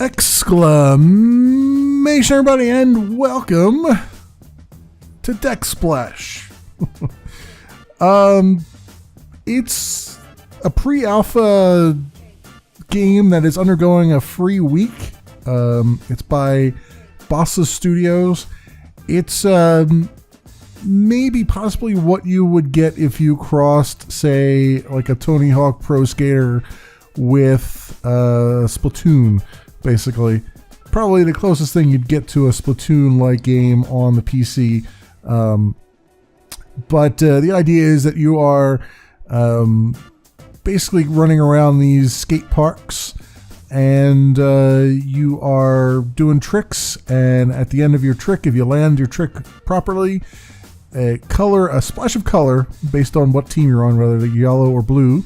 Exclamation, everybody, and welcome to Decksplash. It's a pre-alpha game that is undergoing a free week. It's by Bossa Studios. It's maybe possibly what you would get if you crossed, say, like a Tony Hawk Pro Skater with Splatoon, basically. Probably the closest thing you'd get to a Splatoon-like game on the PC. But the idea is that you are basically running around these skate parks, and you are doing tricks, and at the end of your trick, if you land your trick properly, a splash of color based on what team you're on, whether yellow or blue,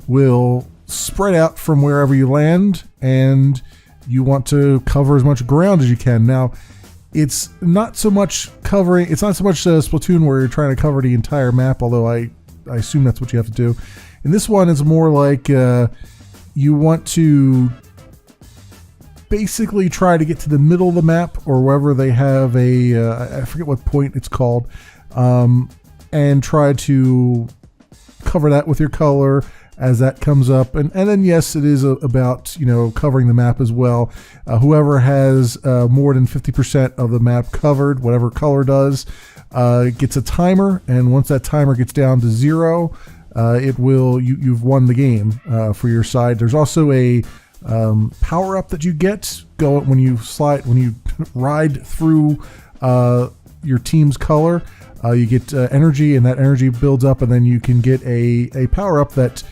will spread out from wherever you land, and you want to cover as much ground as you can. Now, it's not so much Splatoon where you're trying to cover the entire map, although I assume that's what you have to do. In this one, it's more like you want to basically try to get to the middle of the map, or wherever they have I forget what point it's called, and try to cover that with your color as that comes up. And then, yes, it is about, covering the map as well. Whoever has more than 50% of the map covered, whatever color does, gets a timer, and once that timer gets down to 0, you've won the game for your side. There's also a power up that you get when you ride through your team's color. You get energy, and that energy builds up, and then you can get a power up that,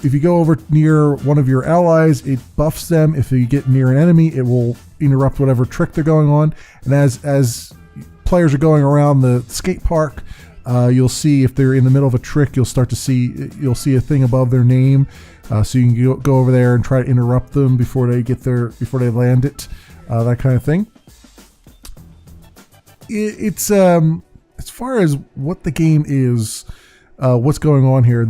if you go over near one of your allies, it buffs them. If you get near an enemy, it will interrupt whatever trick they're going on. And as players are going around the skate park, you'll see if they're in the middle of a trick, you'll see a thing above their name, so you can go over there and try to interrupt them before they land it, that kind of thing. It's as far as what the game is, what's going on here,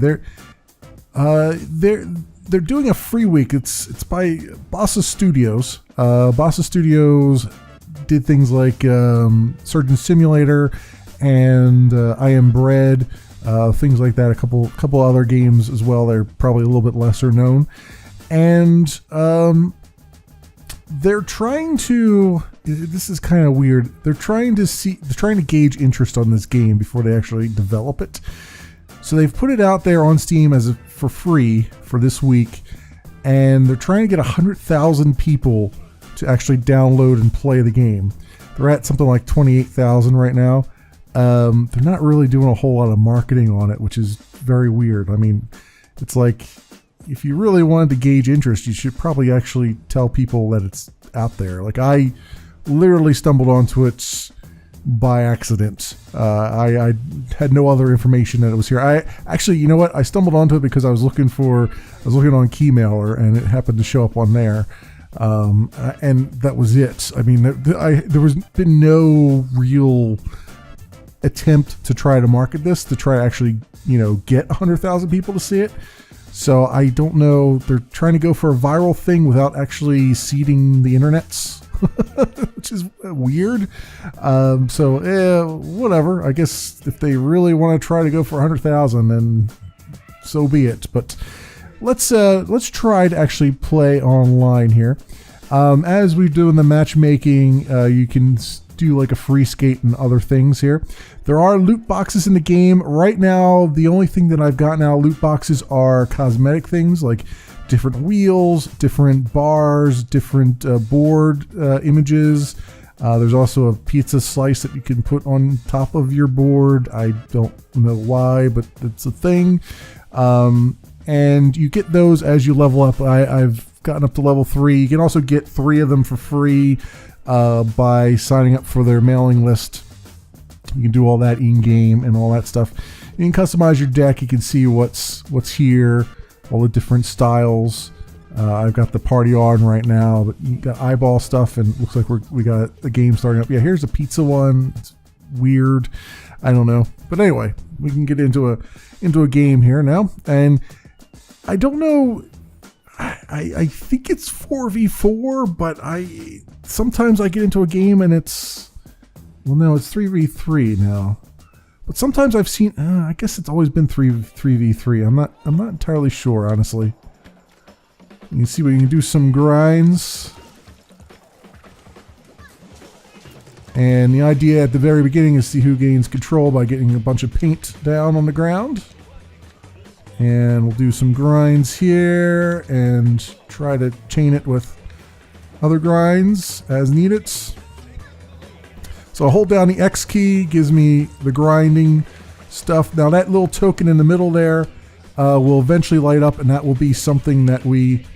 they're doing a free week. It's by Bossa Studios. Bossa Studios did things like Surgeon Simulator and I Am Bread, things like that. A couple other games as well. They're probably a little bit lesser known, and they're trying to. This is kind of weird. They're trying to gauge interest on this game before they actually develop it. So they've put it out there on Steam for free for this week, and they're trying to get 100,000 people to actually download and play the game. They're at something like 28,000 right now. They're not really doing a whole lot of marketing on it, which is very weird. I mean, it's like, if you really wanted to gauge interest, you should probably actually tell people that it's out there. Like, I literally stumbled onto it by accident. I had no other information that it was here. I actually, you know what? I stumbled onto it because I was looking on Keymailer, and it happened to show up on there. And that was it. I mean, there was been no real attempt to try to market this, to try to actually, get 100,000 people to see it. So I don't know. They're trying to go for a viral thing without actually seeding the internets, which is weird. So whatever. I guess if they really want to try to go for 100,000, then so be it. But let's try to actually play online here. As we do in the matchmaking, you can do like a free skate and other things here. There are loot boxes in the game right now. The only thing that I've got now, loot boxes, are cosmetic things like different wheels, different bars, different board images. There's also a pizza slice that you can put on top of your board. I don't know why, but it's a thing. And you get those as you level up. I've gotten up to level 3. You can also get 3 of them for free by signing up for their mailing list. You can do all that in-game and all that stuff. You can customize your deck. You can see what's here, all the different styles. I've got the party on right now, but you got eyeball stuff, and it looks like we got the game starting up. Yeah, here's a pizza one. It's weird. I don't know, but anyway, we can get into a game here now, and I don't know I think it's 4v4, but sometimes I get into a game and it's, well, no, it's 3v3 now. But sometimes I've seen, I guess it's always been 3v3. I'm not entirely sure, honestly. You can see we can do some grinds. And the idea at the very beginning is to see who gains control by getting a bunch of paint down on the ground. And we'll do some grinds here and try to chain it with other grinds as needed. So I'll hold down the X key, gives me the grinding stuff. Now that little token in the middle there will eventually light up, and that will be something that we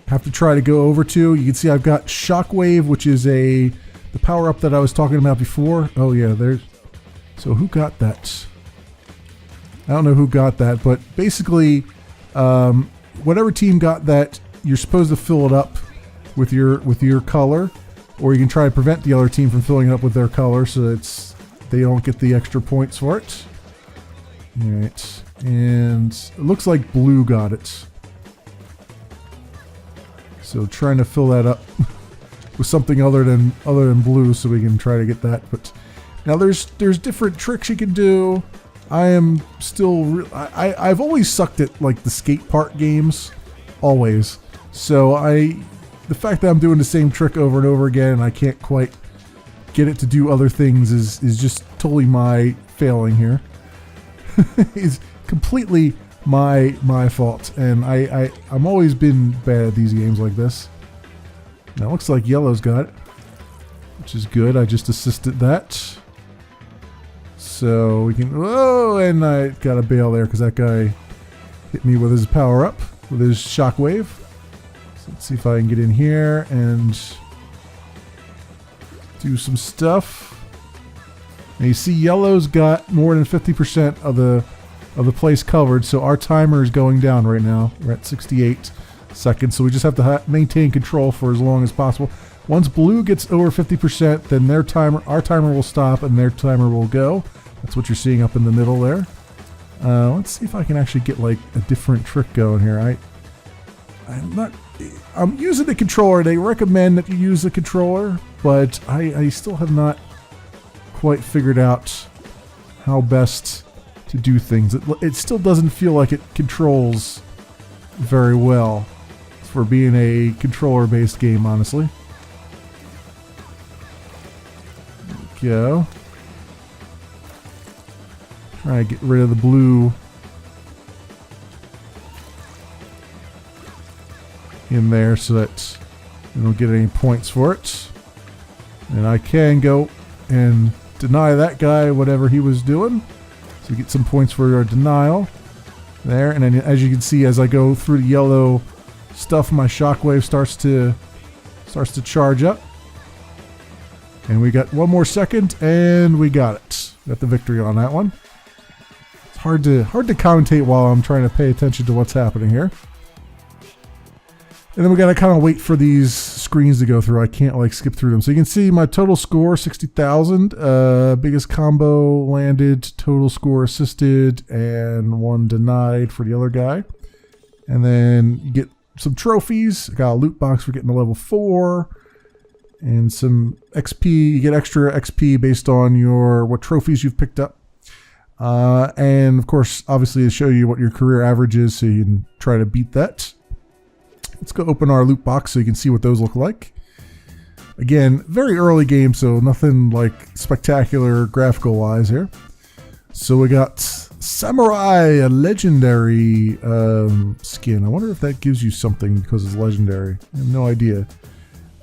have to try to go over to. You can see I've got Shockwave, which is the power-up that I was talking about before. Oh yeah, so who got that? I don't know who got that, but basically whatever team got that, you're supposed to fill it up with your color. Or you can try to prevent the other team from filling it up with their color so they don't get the extra points for it. Alright, and it looks like blue got it. So trying to fill that up with something other than blue so we can try to get that. But now there's different tricks you can do. I am still I've always sucked at like the skate park games, always. So the fact that I'm doing the same trick over and over again and I can't quite get it to do other things is just totally my failing here. It's completely my fault, and I'm always been bad at these games like this. Now it looks like yellow's got it, which is good. I just assisted that. So we can, whoa, and I got a bail there because that guy hit me with his power up, with his shockwave. Let's see if I can get in here and do some stuff. Now you see yellow's got more than 50% of the place covered, so our timer is going down right now. We're at 68 seconds, so we just have to maintain control for as long as possible. Once blue gets over 50%, then our timer will stop and their timer will go. That's what you're seeing up in the middle there. Let's see if I can actually get like a different trick going here. I'm using the controller. They recommend that you use the controller, but I still have not quite figured out how best to do things. It still doesn't feel like it controls very well for being a controller-based game, honestly. There we go. Try to get rid of the blue in there so that we don't get any points for it. And I can go and deny that guy whatever he was doing. So we get some points for our denial there. And then as you can see, as I go through the yellow stuff, my shockwave starts to charge up. And we got one more second and we got it. Got the victory on that one. It's hard to commentate while I'm trying to pay attention to what's happening here. And then we gotta kind of wait for these screens to go through. I can't like skip through them. So you can see my total score, 60,000. Biggest combo landed, total score assisted, and one denied for the other guy. And then you get some trophies. I got a loot box for getting to level 4. And some XP. You get extra XP based on what trophies you've picked up. And of course, obviously to show you what your career average is so you can try to beat that. Let's go open our loot box so you can see what those look like. Again, very early game, so nothing like spectacular graphical wise here. So we got Samurai, a legendary skin. I wonder if that gives you something because it's legendary. I have no idea.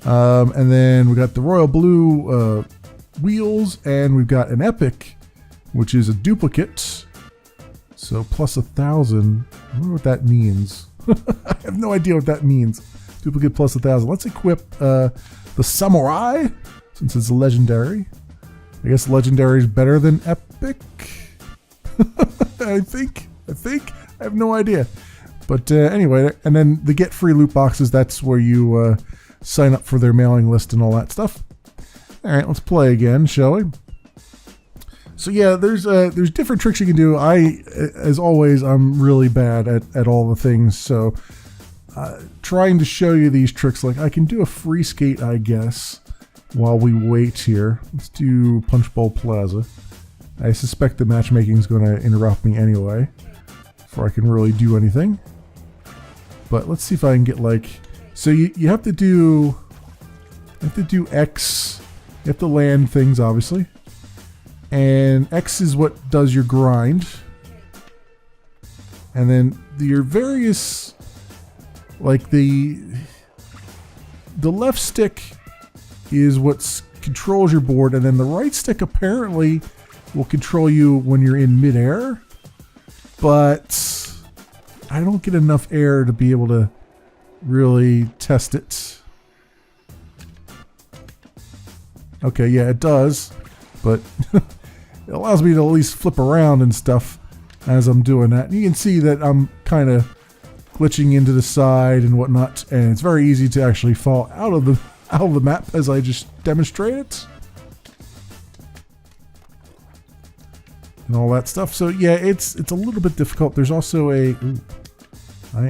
And then we got the royal blue wheels, and we've got an epic, which is a duplicate. So plus 1,000. I wonder what that means. I have no idea what that means. Duplicate plus 1,000. Let's equip the Samurai, since it's a legendary. I guess legendary is better than epic. I think. I have no idea. But anyway, and then the get free loot boxes, that's where you sign up for their mailing list and all that stuff. All right, let's play again, shall we? So yeah, there's different tricks you can do. As always, I'm really bad at all the things. So trying to show you these tricks. Like, I can do a free skate, I guess, while we wait here. Let's do Punch Bowl Plaza. I suspect the matchmaking is going to interrupt me anyway before I can really do anything. But let's see if I can get like... So you have to do... X. You have to land things, obviously. And X is what does your grind. And then your various... Like the left stick is what controls your board, and then the right stick apparently will control you when you're in midair. But I don't get enough air to be able to really test it. Okay, yeah, it does, but it allows me to at least flip around and stuff as I'm doing that. And you can see that I'm kind of glitching into the side and whatnot, and it's very easy to actually fall out of the map as I just demonstrated and all that stuff. So yeah, it's a little bit difficult. There's also a I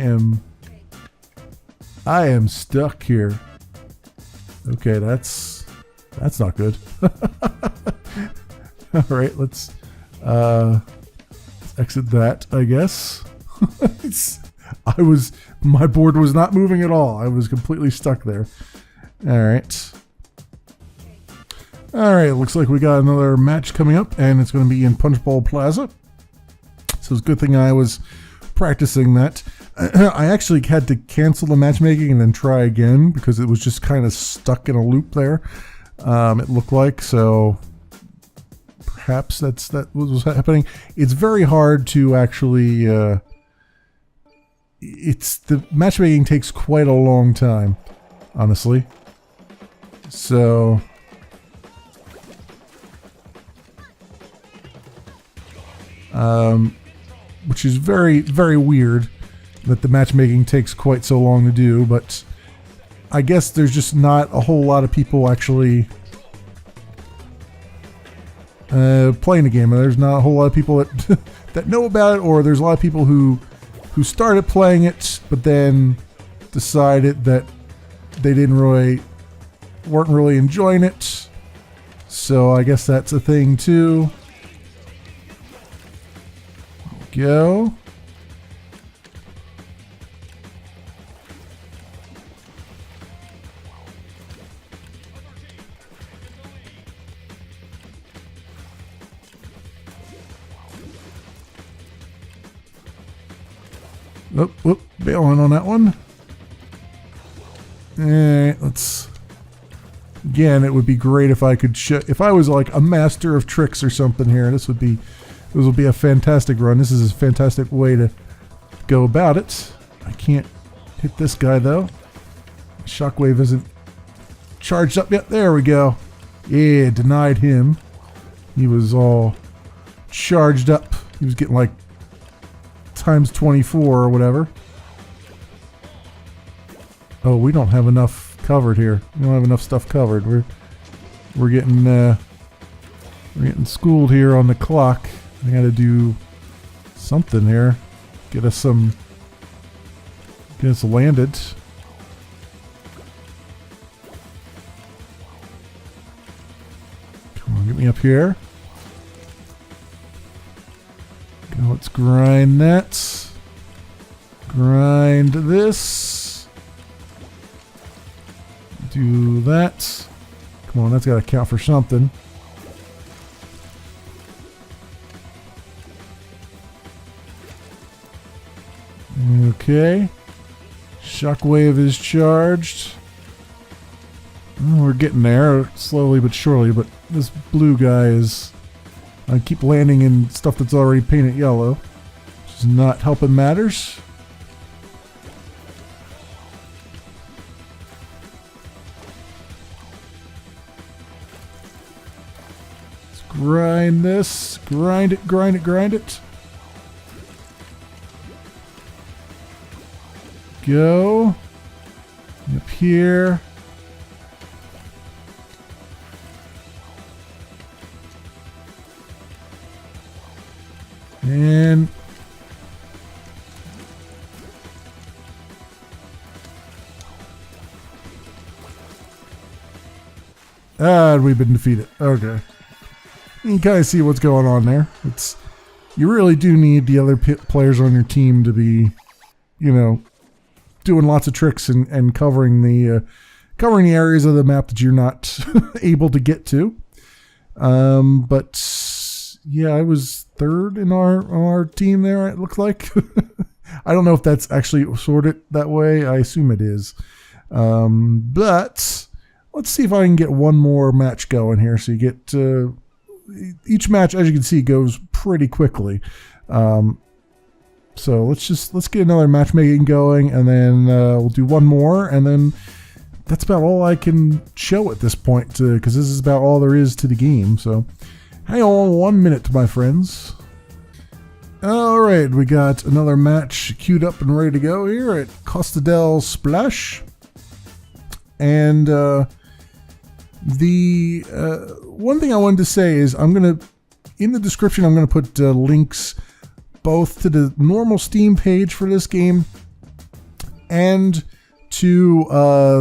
am stuck here. Okay, that's not good. All right, let's exit that, I guess. My board was not moving at all. I was completely stuck there. All right. Looks like we got another match coming up, and it's going to be in Punch Bowl Plaza. So it's a good thing I was practicing that. I actually had to cancel the matchmaking and then try again because it was just kind of stuck in a loop there. It looked like, so perhaps that was happening. It's very hard to actually... the matchmaking takes quite a long time, honestly. So which is very, very weird that the matchmaking takes quite so long to do, but I guess there's just not a whole lot of people actually playing the game. There's not a whole lot of people that that know about it, or there's a lot of people who started playing it but then decided that they weren't really enjoying it. So I guess that's a thing too. Go. Whoop, bailing on that one. Alright, let's... Again, it would be great if I could if I was like a master of tricks or something here. This would be a fantastic run. This is a fantastic way to go about it. I can't hit this guy though. Shockwave isn't charged up yet. There we go. Yeah, denied him. He was all charged up. He was getting like times 24 or whatever. Oh, we don't have enough covered here. We don't have enough stuff covered. We're getting schooled here on the clock. I got to do something here. Get us landed. Come on, get me up here. Let's grind that. Grind this. Do that. Come on, that's got to count for something. Okay. Shockwave is charged. Oh, we're getting there, slowly but surely, but this blue guy is... I keep landing in stuff that's already painted yellow, which is not helping matters. Let's grind this. Grind it, grind it, grind it. Go. Up here. And We've been defeated. Okay. You can kind of see what's going on there. You really do need the other players on your team to be, doing lots of tricks and covering the areas of the map that you're not able to get to. But yeah, I was third in our team there. It looks like. I don't know if that's actually sorted that way. I assume it is. But let's see if I can get one more match going here. So you get each match, as you can see, goes pretty quickly. So let's get another matchmaking going, and then we'll do one more, and then that's about all I can show at this point, because this is about all there is to the game. So hang on 1 minute, my friends. All right, we got another match queued up and ready to go here at Decksplash. And the one thing I wanted to say is in the description, I'm going to put links both to the normal Steam page for this game and to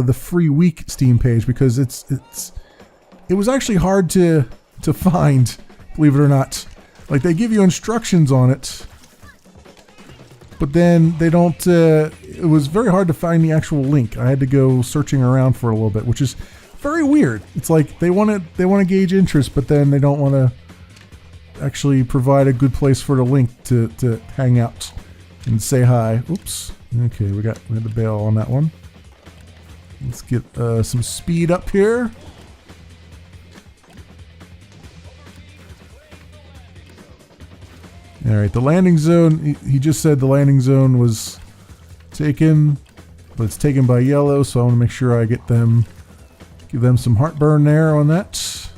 the free week Steam page, because it was actually hard to find, believe it or not. Like, they give you instructions on it, but then they don't, it was very hard to find the actual link. I had to go searching around for a little bit, which is very weird. It's like they want to gauge interest, but then they don't want to actually provide a good place for the link to hang out and say hi. Oops. Okay, we had to bail on that one. Let's get some speed up here. All right, the landing zone, he just said the landing zone was taken, but it's taken by yellow, so I want to make sure I give them some heartburn there on that.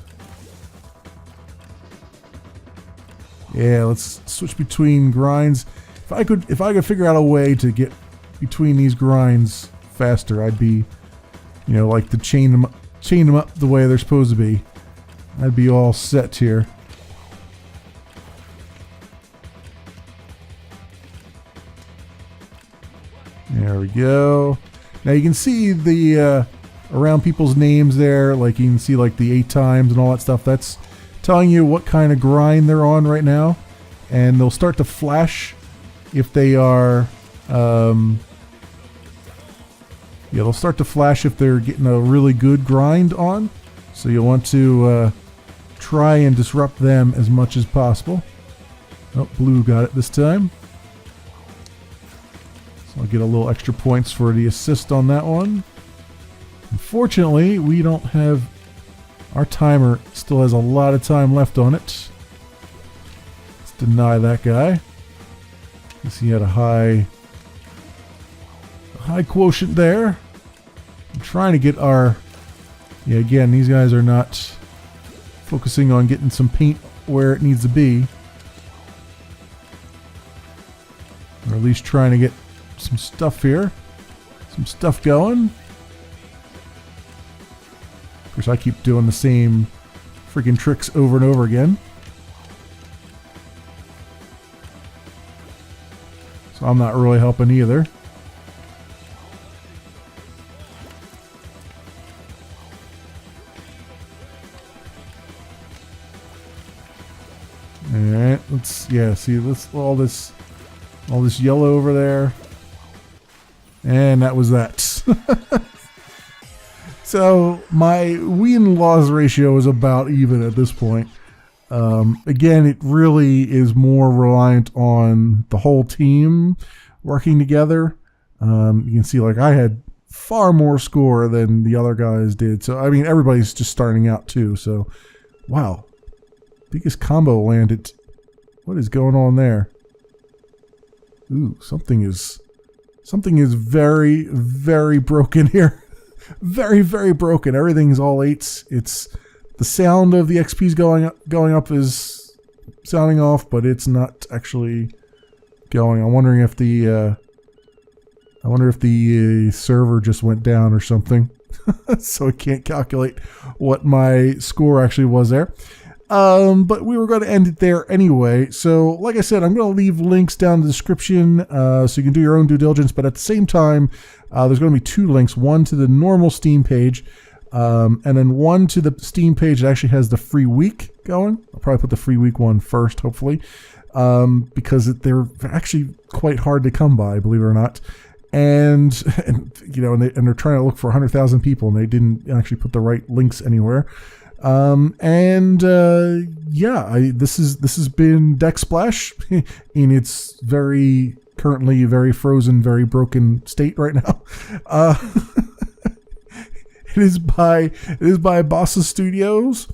Yeah, let's switch between grinds. If I could figure out a way to get between these grinds faster, I'd be, like to chain them up the way they're supposed to be. I'd be all set here. There we go. Now you can see the around people's names there, like you can see like the 8 times and all that stuff. That's telling you what kind of grind they're on right now, and they'll start to flash if they are they'll start to flash if they're getting a really good grind on, so you'll want to try and disrupt them as much as possible. Oh, blue got it this time. So I'll get a little extra points for the assist on that one. Unfortunately, we don't have... Our timer still has a lot of time left on it. Let's deny that guy. Guess he had a high quotient there. I'm trying to get our... Yeah, again, these guys are not focusing on getting some paint where it needs to be. Or at least trying to get some stuff here. Some stuff going. Of course, I keep doing the same freaking tricks over and over again. So I'm not really helping either. Alright, see all this yellow over there. And that was that. So my win-loss ratio is about even at this point. Again, it really is more reliant on the whole team working together. You can see, like, I had far more score than the other guys did. So, I mean, everybody's just starting out too. So, wow. Biggest combo landed. What is going on there? Ooh, something is very, very broken here. Very, very broken. Everything's all 8s. It's the sound of the XP's going up is sounding off, but it's not actually going. I'm wondering if the server just went down or something, so it can't calculate what my score actually was there. But we were going to end it there anyway. So, like I said, I'm going to leave links down in the description so you can do your own due diligence. But at the same time, there's going to be 2 links. One to the normal Steam page, And then one to the Steam page that actually has the free week going. I'll probably put the free week one first, hopefully, because they're actually quite hard to come by, believe it or not. And they're trying to look for 100,000 people, and they didn't actually put the right links anywhere. This has been Decksplash in its currently very frozen, very broken state right now. It is by Bossa Studios.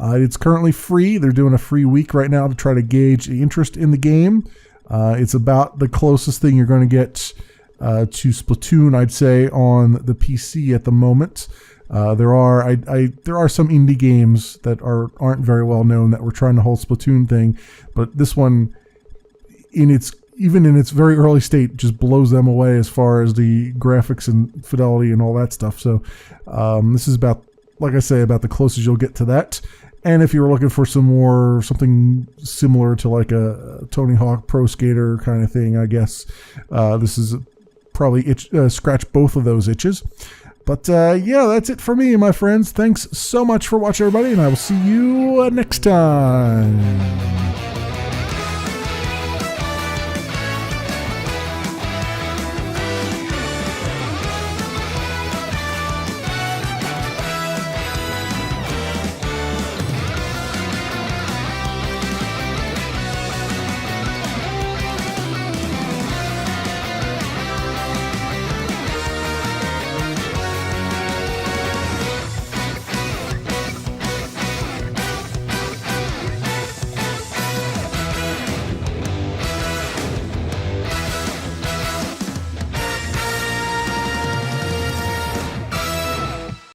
It's currently free. They're doing a free week right now to try to gauge the interest in the game. It's about the closest thing you're going to get to Splatoon, I'd say, on the PC at the moment. There are some indie games that aren't very well known that were trying to hold Splatoon thing, but this one, even in its very early state, just blows them away as far as the graphics and fidelity and all that stuff. So this is about, like I say, about the closest you'll get to that. And if you were looking for something similar to like a Tony Hawk Pro Skater kind of thing, I guess this is probably scratch both of those itches. But that's it for me, my friends. Thanks so much for watching, everybody, and I will see you next time.